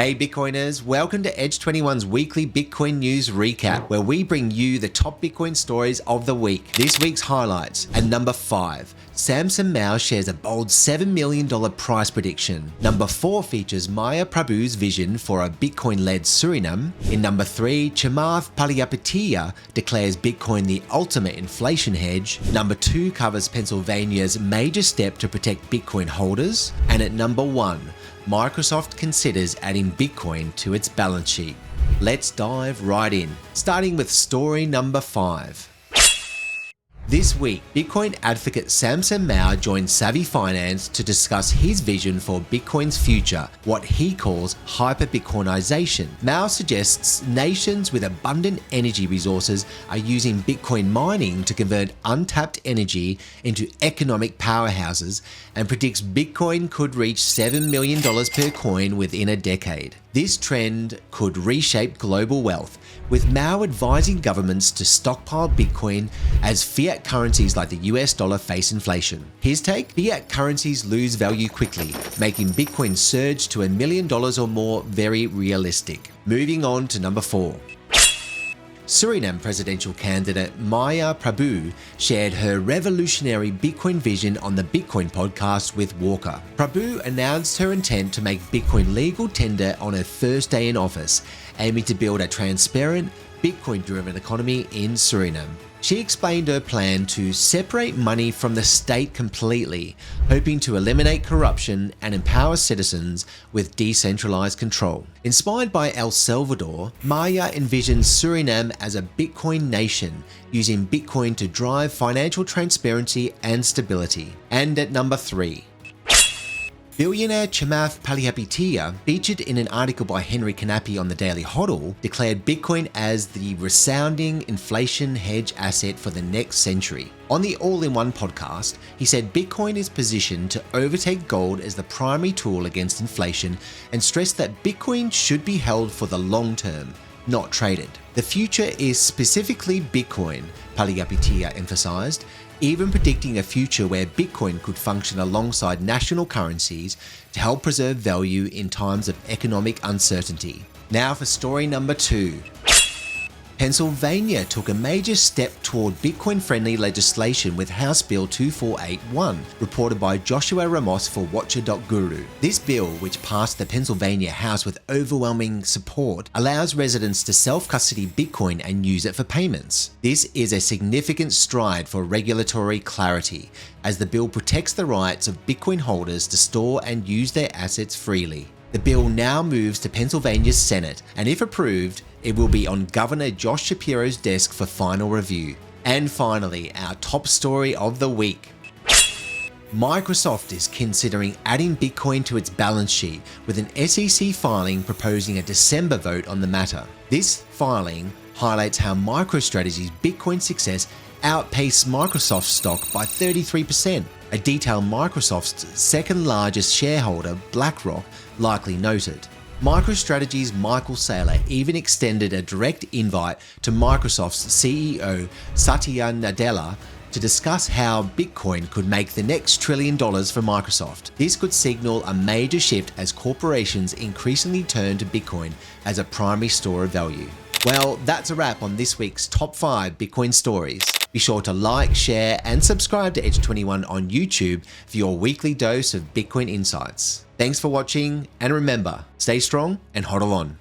Hey Bitcoiners, welcome to Edge 21's weekly Bitcoin news recap, where we bring you the top Bitcoin stories of the week. This week's highlights: at number 5, Samson Mow shares a bold $7 million price prediction. Number 4 features Maya Prabhoe's vision for a Bitcoin-led Suriname. In number 3, Chamath Palihapitiya declares Bitcoin the ultimate inflation hedge. Number 2 covers Pennsylvania's major step to protect Bitcoin holders. And at number 1, Microsoft considers adding Bitcoin to its balance sheet. Let's dive right in, starting with story number 5. This week, Bitcoin advocate Samson Mow joined Savvy Finance to discuss his vision for Bitcoin's future, what he calls hyper-Bitcoinization. Mow suggests nations with abundant energy resources are using Bitcoin mining to convert untapped energy into economic powerhouses, and predicts Bitcoin could reach $7 million per coin within a decade. This trend could reshape global wealth, with Mow advising governments to stockpile Bitcoin as fiat currencies like the US dollar face inflation. His take? Fiat currencies lose value quickly, making Bitcoin surge to $1 million or more very realistic. Moving on to number 4. Suriname presidential candidate Maya Prabhoe shared her revolutionary Bitcoin vision on the Bitcoin podcast with Walker. Prabhoe announced her intent to make Bitcoin legal tender on her first day in office, aiming to build a transparent, Bitcoin-driven economy in Suriname. She explained her plan to separate money from the state completely, hoping to eliminate corruption and empower citizens with decentralized control. Inspired by El Salvador, Maya envisions Suriname as a Bitcoin nation, using Bitcoin to drive financial transparency and stability. And at number 3, billionaire Chamath Palihapitiya, featured in an article by Henry Canapi on the Daily Hodl, declared Bitcoin as the resounding inflation hedge asset for the next century. On the All-in-One podcast, he said Bitcoin is positioned to overtake gold as the primary tool against inflation, and stressed that Bitcoin should be held for the long term, not traded. The future is specifically Bitcoin, Palihapitiya emphasized, even predicting a future where Bitcoin could function alongside national currencies to help preserve value in times of economic uncertainty. Now for story number 2. Pennsylvania took a major step toward Bitcoin-friendly legislation with House Bill 2481, reported by Joshua Ramos for Watcher.guru. This bill, which passed the Pennsylvania House with overwhelming support, allows residents to self-custody Bitcoin and use it for payments. This is a significant stride for regulatory clarity, as the bill protects the rights of Bitcoin holders to store and use their assets freely. The bill now moves to Pennsylvania's Senate, and if approved, it will be on Governor Josh Shapiro's desk for final review. And finally, our top story of the week. Microsoft is considering adding Bitcoin to its balance sheet, with an SEC filing proposing a December vote on the matter. This filing highlights how MicroStrategy's Bitcoin success outpaced Microsoft stock by 33%. A detail Microsoft's second largest shareholder, BlackRock, likely noted. MicroStrategy's Michael Saylor even extended a direct invite to Microsoft's CEO Satya Nadella to discuss how Bitcoin could make the next $1 trillion for Microsoft. This could signal a major shift as corporations increasingly turn to Bitcoin as a primary store of value. Well, that's a wrap on this week's top 5 Bitcoin stories. Be sure to like, share, and subscribe to Edge 21 on YouTube for your weekly dose of Bitcoin insights. Thanks for watching, and remember, stay strong and hodl on.